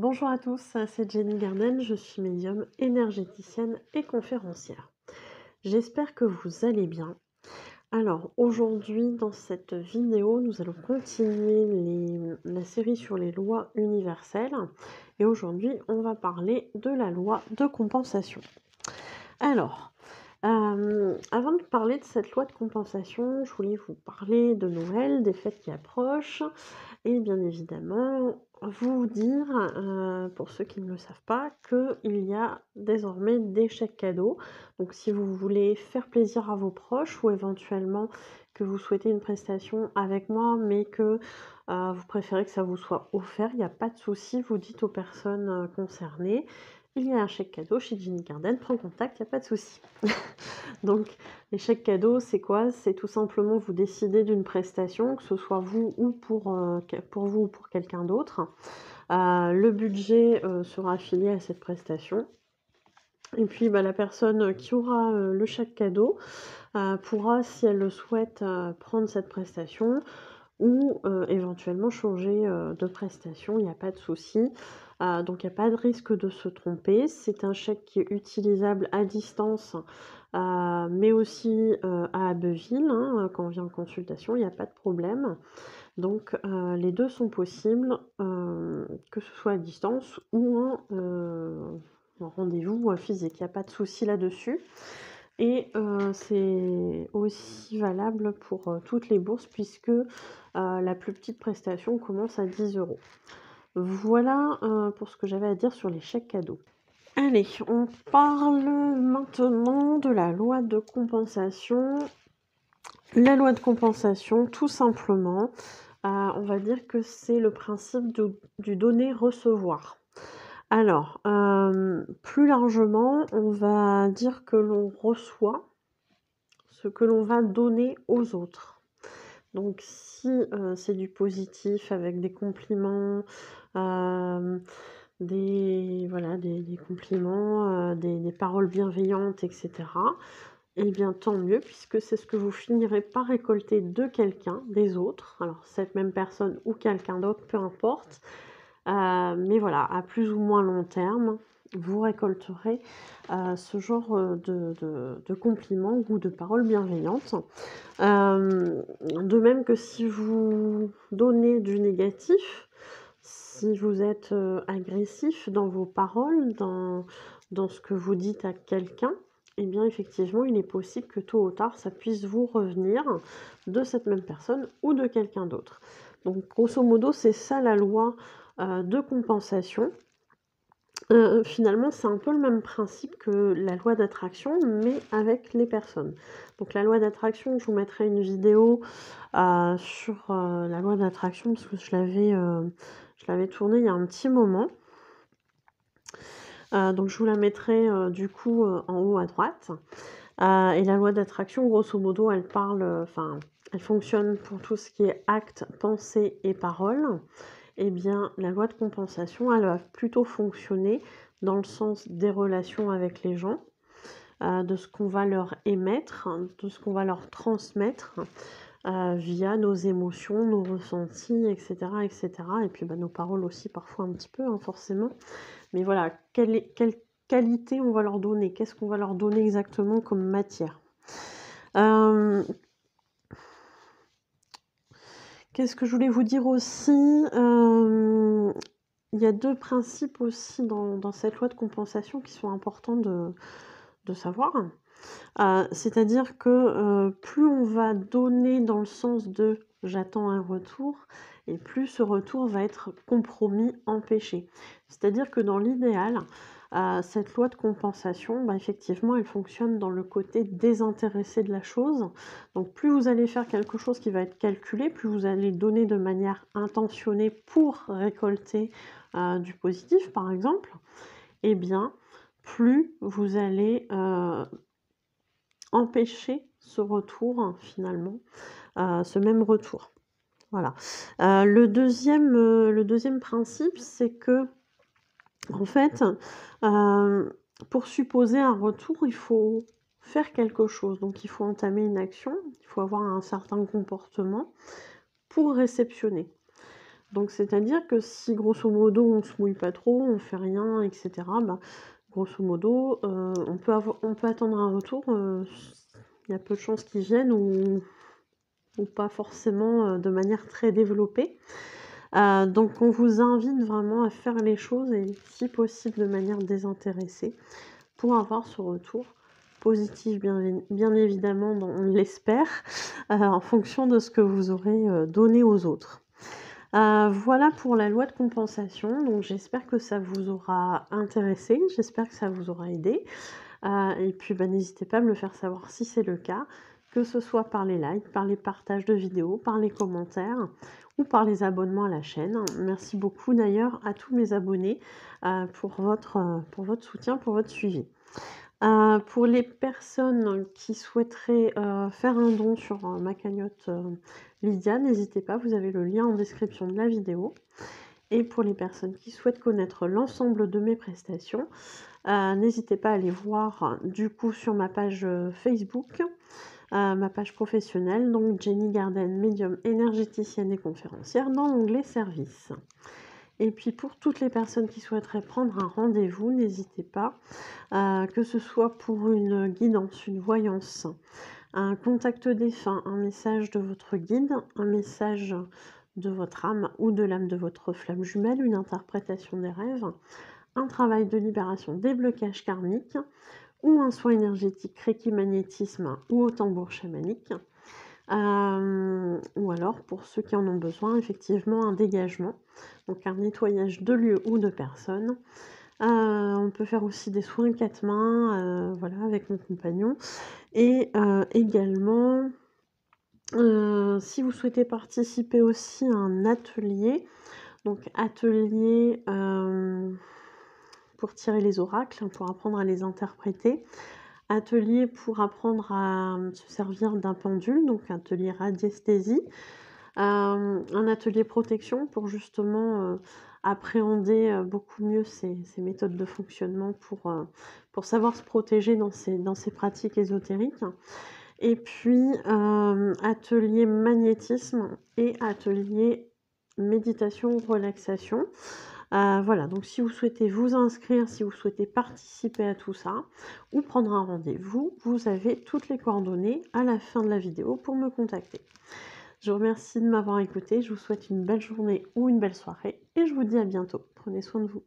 Bonjour à tous, c'est Jenny Garden, je suis médium, énergéticienne et conférencière. J'espère que vous allez bien. Alors aujourd'hui dans cette vidéo, nous allons continuer la série sur les lois universelles et aujourd'hui on va parler de la loi de compensation. Alors, avant de parler de cette loi de compensation, je voulais vous parler de Noël, des fêtes qui approchent et bien évidemment vous dire, pour ceux qui ne le savent pas, qu'il y a désormais des chèques cadeaux. Donc si vous voulez faire plaisir à vos proches ou éventuellement que vous souhaitez une prestation avec moi, mais que vous préférez que ça vous soit offert, il n'y a pas de souci, vous dites aux personnes concernées, il y a un chèque cadeau chez Jenny Garden, prends contact, il n'y a pas de souci. Donc les chèques cadeaux, c'est quoi? C'est tout simplement vous décidez d'une prestation, que ce soit vous ou pour vous ou pour quelqu'un d'autre. Le budget sera affilié à cette prestation. Et puis la personne qui aura le chèque cadeau pourra, si elle le souhaite, prendre cette prestation ou éventuellement changer de prestation, il n'y a pas de souci. Donc il n'y a pas de risque de se tromper. C'est un chèque qui est utilisable à distance, mais aussi à Abbeville, hein, quand on vient en consultation, il n'y a pas de problème. Donc les deux sont possibles, que ce soit à distance ou en rendez-vous physique, il n'y a pas de souci là-dessus. Et c'est aussi valable pour toutes les bourses puisque la plus petite prestation commence à 10 €. Voilà pour ce que j'avais à dire sur les chèques cadeaux. Allez, on parle maintenant de la loi de compensation. La loi de compensation, tout simplement, on va dire que c'est le principe du donner-recevoir. Alors, plus largement, on va dire que l'on reçoit ce que l'on va donner aux autres. Donc si c'est du positif avec des compliments, des compliments, des paroles bienveillantes etc. Eh bien tant mieux puisque c'est ce que vous finirez par récolter de quelqu'un, des autres. Alors cette même personne ou quelqu'un d'autre, peu importe. Mais voilà, à plus ou moins long terme, vous récolterez ce genre de compliments ou de paroles bienveillantes. De même que si vous donnez du négatif, si vous êtes agressif dans vos paroles, dans ce que vous dites à quelqu'un, eh bien effectivement il est possible que tôt ou tard ça puisse vous revenir de cette même personne ou de quelqu'un d'autre. Donc grosso modo c'est ça la loi de compensation. Finalement, c'est un peu le même principe que la loi d'attraction, mais avec les personnes. Donc la loi d'attraction, je vous mettrai une vidéo sur la loi d'attraction, parce que je l'avais tournée il y a un petit moment. Donc je vous la mettrai du coup en haut à droite. Et la loi d'attraction, grosso modo, elle parle, elle fonctionne pour tout ce qui est acte, pensée et parole. Eh bien, la loi de compensation, elle va plutôt fonctionner dans le sens des relations avec les gens, de ce qu'on va leur émettre, de ce qu'on va leur transmettre via nos émotions, nos ressentis, etc. etc. Et puis nos paroles aussi, parfois un petit peu, hein, forcément. Mais voilà, quelle qualité on va leur donner? Qu'est-ce qu'on va leur donner exactement comme matière? Qu'est-ce que je voulais vous dire aussi? Il y a 2 principes aussi dans cette loi de compensation qui sont importants de savoir. C'est-à-dire que, plus on va donner dans le sens de «j'attends un retour» et plus ce retour va être compromis, empêché. C'est-à-dire que dans l'idéal, cette loi de compensation, effectivement, elle fonctionne dans le côté désintéressé de la chose. Donc plus vous allez faire quelque chose qui va être calculé, plus vous allez donner de manière intentionnée pour récolter, du positif, par exemple, eh bien, plus vous allez, empêcher ce retour, finalement, ce même retour. Voilà. Le deuxième principe, c'est que en fait, pour supposer un retour, il faut faire quelque chose. Donc il faut entamer une action, il faut avoir un certain comportement pour réceptionner. Donc c'est-à-dire que si grosso modo on se mouille pas trop, on fait rien et cetera, bah, grosso modo, on peut attendre un retour, il y a peu de chances qu'ils viennent ou pas forcément, de manière très développée. Donc on vous invite vraiment à faire les choses et si possible de manière désintéressée pour avoir ce retour positif bien évidemment, on l'espère, en fonction de ce que vous aurez, donné aux autres. Voilà pour la loi de compensation, donc j'espère que ça vous aura intéressé, j'espère que ça vous aura aidé. Et puis, bah, n'hésitez pas à me le faire savoir si c'est le cas, que ce soit par les likes, par les partages de vidéos, par les commentaires ou par les abonnements à la chaîne. Merci beaucoup d'ailleurs à tous mes abonnés, pour votre soutien, pour votre suivi. Pour les personnes qui souhaiteraient, faire un don sur, ma cagnotte, Lydia, n'hésitez pas, vous avez le lien en description de la vidéo. Et pour les personnes qui souhaitent connaître l'ensemble de mes prestations, n'hésitez pas à aller voir du coup sur ma page Facebook, ma page professionnelle, donc Jenny Garden, médium énergéticienne et conférencière, dans l'onglet service. Et puis pour toutes les personnes qui souhaiteraient prendre un rendez-vous, n'hésitez pas, que ce soit pour une guidance, une voyance, un contact défunt, un message de votre guide, un message de votre âme ou de l'âme de votre flamme jumelle, une interprétation des rêves, un travail de libération des blocages karmiques ou un soin énergétique Reiki magnétisme ou au tambour chamanique. Ou alors pour ceux qui en ont besoin, effectivement un dégagement, donc un nettoyage de lieux ou de personnes. On peut faire aussi des soins 4 mains, voilà, avec mon compagnon et également, si vous souhaitez participer aussi à un atelier, donc atelier, pour tirer les oracles, pour apprendre à les interpréter. Atelier pour apprendre à se servir d'un pendule, donc atelier radiesthésie. Un atelier protection pour justement, appréhender, beaucoup mieux ces méthodes de fonctionnement pour savoir se protéger dans ces pratiques ésotériques. Et puis, atelier magnétisme et atelier méditation, relaxation. Voilà, donc si vous souhaitez vous inscrire, si vous souhaitez participer à tout ça ou prendre un rendez-vous, vous avez toutes les coordonnées à la fin de la vidéo pour me contacter. Je vous remercie de m'avoir écouté, je vous souhaite une belle journée ou une belle soirée et je vous dis à bientôt. Prenez soin de vous.